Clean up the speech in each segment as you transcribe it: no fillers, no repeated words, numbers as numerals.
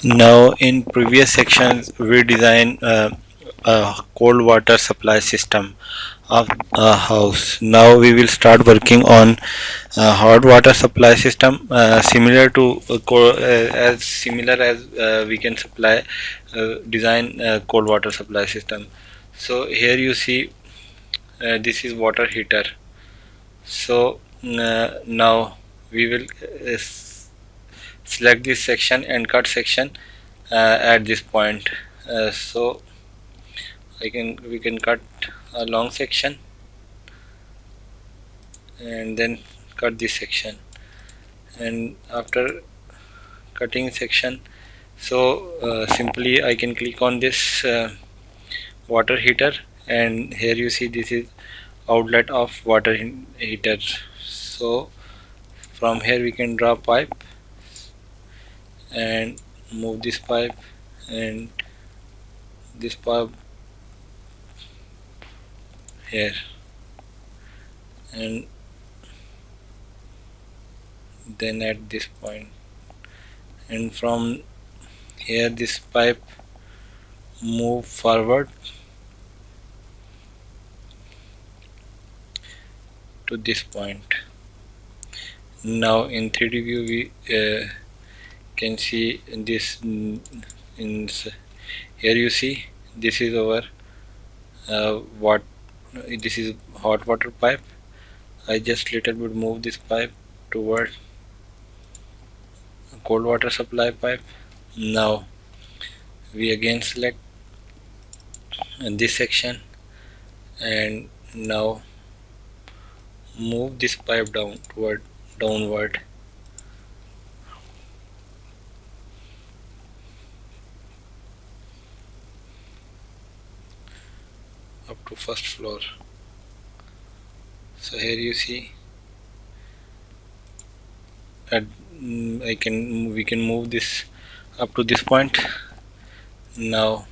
Now, in previous sections, we design a cold water supply system of a house. Now we will start working on hot water supply system, similar to as similar as we can supply design cold water supply system. So here you see this is water heater. So now we will select this section and cut section at this point. So we can cut a long section and then cut this section, and after cutting section, so simply I can click on this water heater, and here you see this is outlet of water heater. So from here we can draw pipe and move this pipe and this pipe here, and then at this point, and from here this pipe move forward to this point. Now in 3D view we can see this here you see this is our what this is hot water pipe. I just little bit move this pipe toward cold water supply pipe. Now we again select this section and now move this pipe downward up to first floor. So here you see that we can move this up to this point. Now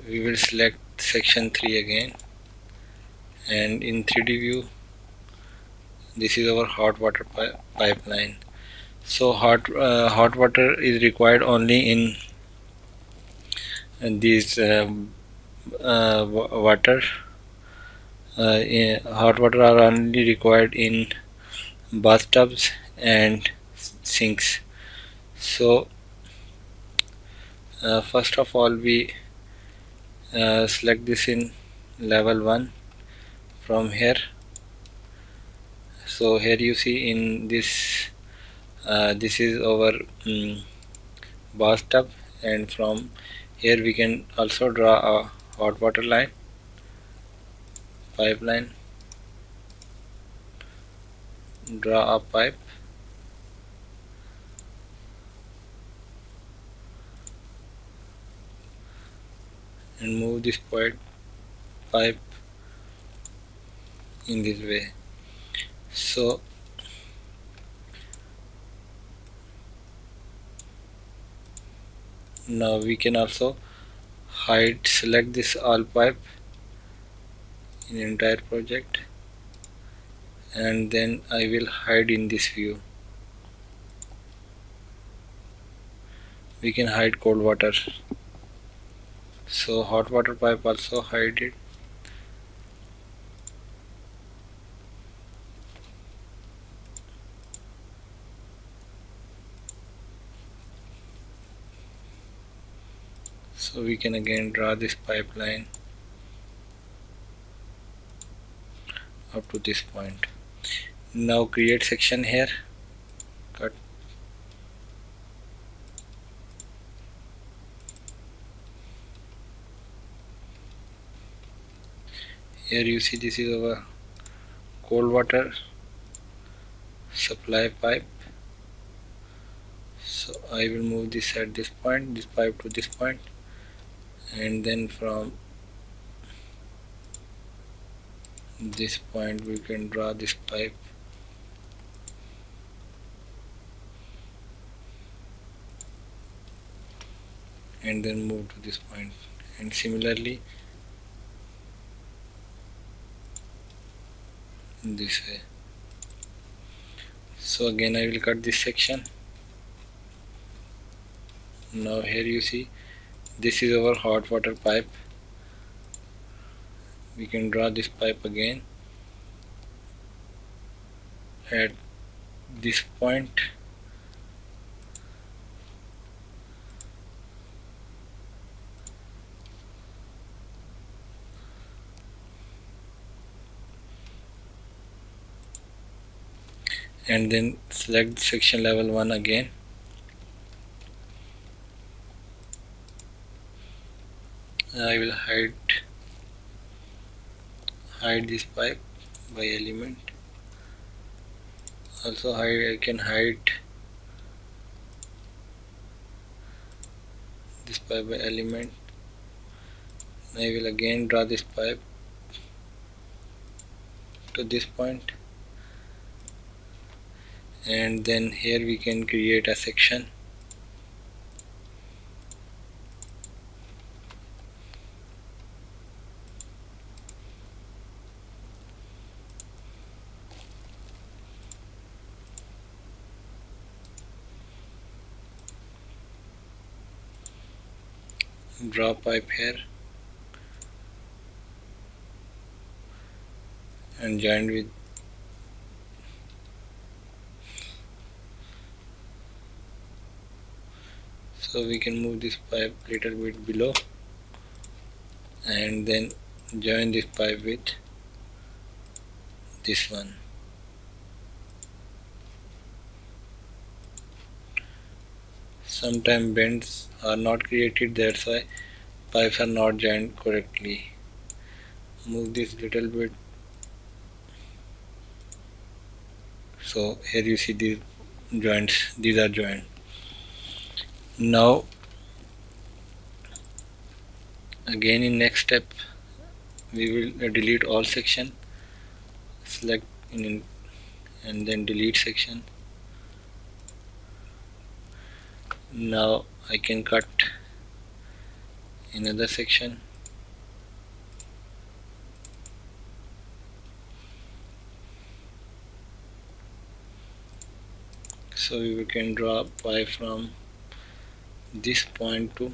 we will select section 3 again, and in 3D view this is our hot water pipeline. So hot water is required only in these water hot water are only required in bathtubs and sinks. So first of all we select this in level 1 from here. So here you see in this this is our bathtub, and from here we can also draw a hot water line pipeline, draw a pipe and move this pipe in this way. So now we can also select this all pipe in entire project, and then I will hide in this view. We can hide cold water, so hot water pipe also hide it. So we can again draw this pipeline up to this point. Now create section here, cut, here you see this is our cold water supply pipe. So I will move this at this point, this pipe to this point, and then from this point we can draw this pipe and then move to this point, and similarly this way. So again I will cut this section Now here you see this is our hot water pipe. We can draw this pipe again at this point, and then select section level 1 again. I will hide this pipe by element. Also I can hide this pipe by element. I will again draw this pipe to this point, and then here we can create a section. Draw pipe here and join with so we can move this pipe little bit below and then join this pipe with this one. Sometimes bends are not created, that's why pipes are not joined correctly. Move this little bit. So here you see these joints, these are joined. Now again in next step we will delete all section, select in and then delete section. Now I can cut another section. So we can draw a pipe from this point to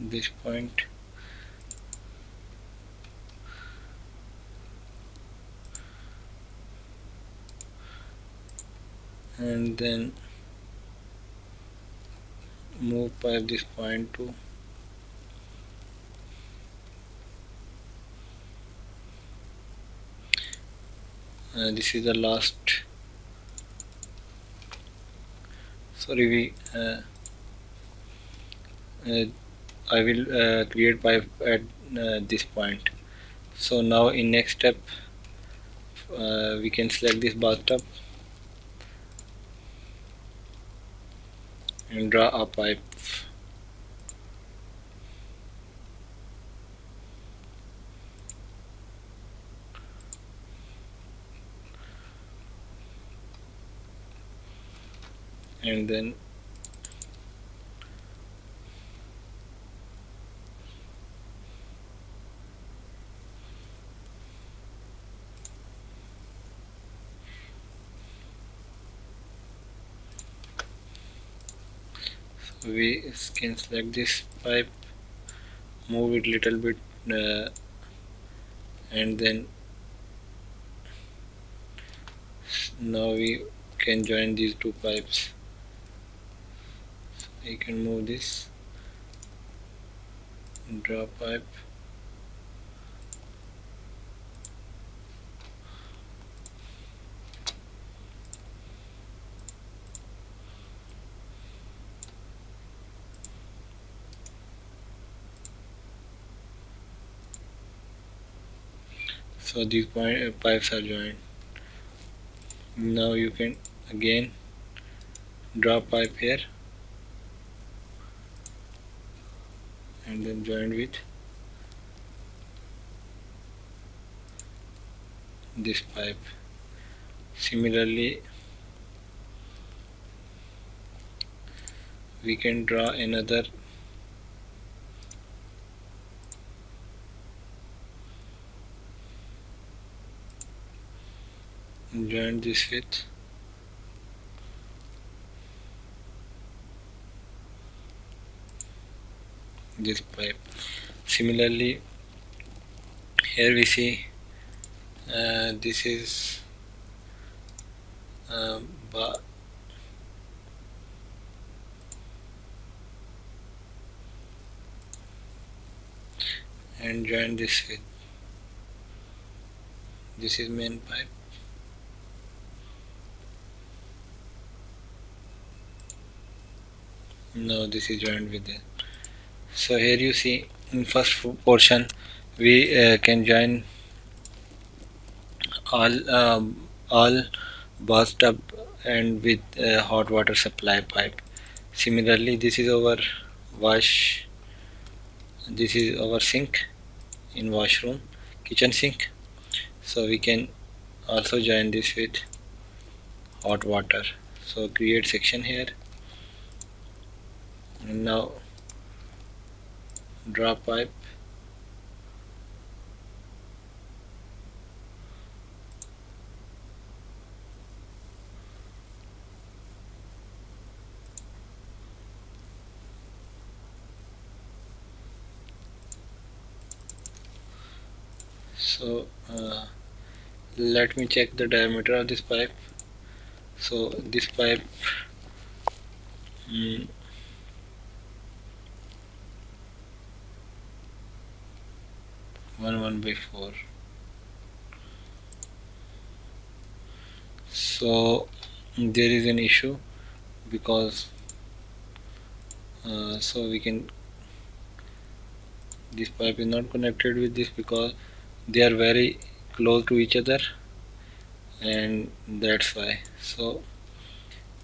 this point, and then move pipe this point to this is the last. Sorry, we I will create pipe at this point. So now in next step we can select this bathtub and draw a pipe. And then we can select this pipe, move it little bit and then now we can join these two pipes. So I can move this, draw pipe, so these pipes are joined. Now you can again draw pipe here and then join with this pipe. Similarly we can draw another join this with this pipe. Similarly, here we see this is bar and join this with this is main pipe. Now this is joined with it. So here you see in first portion we can join all bathtub and with hot water supply pipe. Similarly, this is our wash. This is our sink in washroom, kitchen sink. So we can also join this with hot water. So create section here, and now draw pipe. So let me check the diameter of this pipe. So this pipe mm, 1/4. So there is an issue because so we can this pipe is not connected with this because they are very close to each other, and that's why. So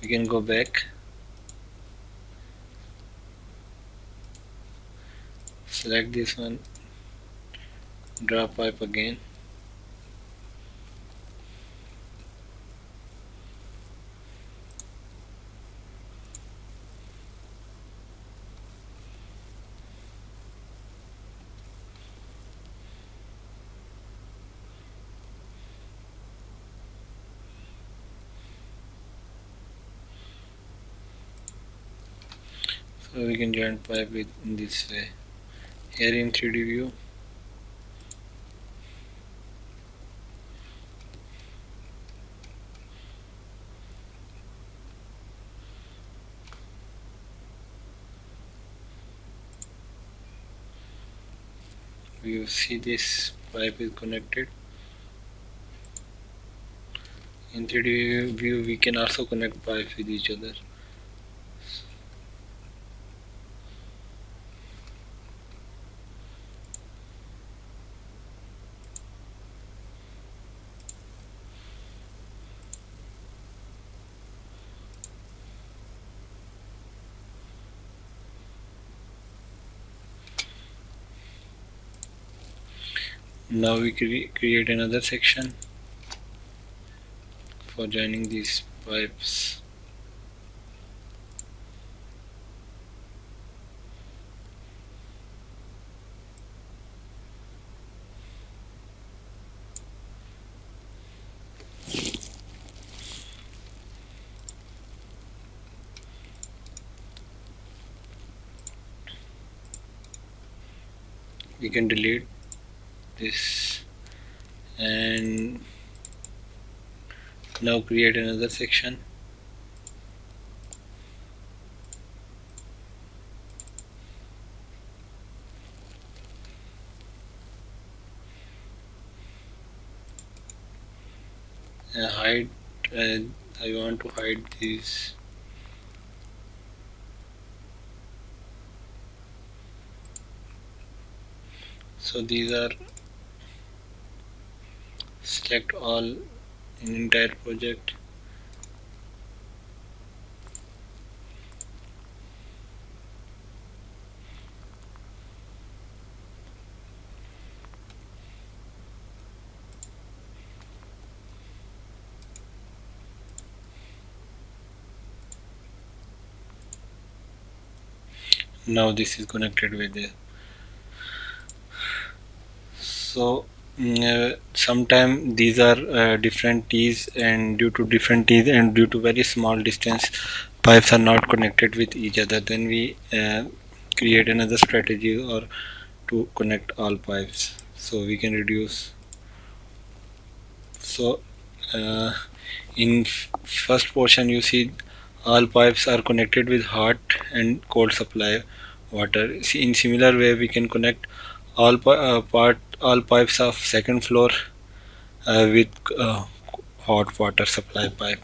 we can go back, select this one, draw pipe again, so we can join pipe with in this way. Here in 3D view, we see this pipe is connected. In 3D view we can also connect pipes with each other. Now we create another section for joining these pipes. We can delete this and now create another section. Hide I want to hide these. So these are select all in entire project. Now this is connected with it. So Sometimes these are different tees, and due to different tees and due to very small distance, pipes are not connected with each other. Then we create another strategy or to connect all pipes, so we can reduce. So uh, in first portion you see all pipes are connected with hot and cold supply water. In similar way we can connect all pipes of second floor with hot water supply pipe.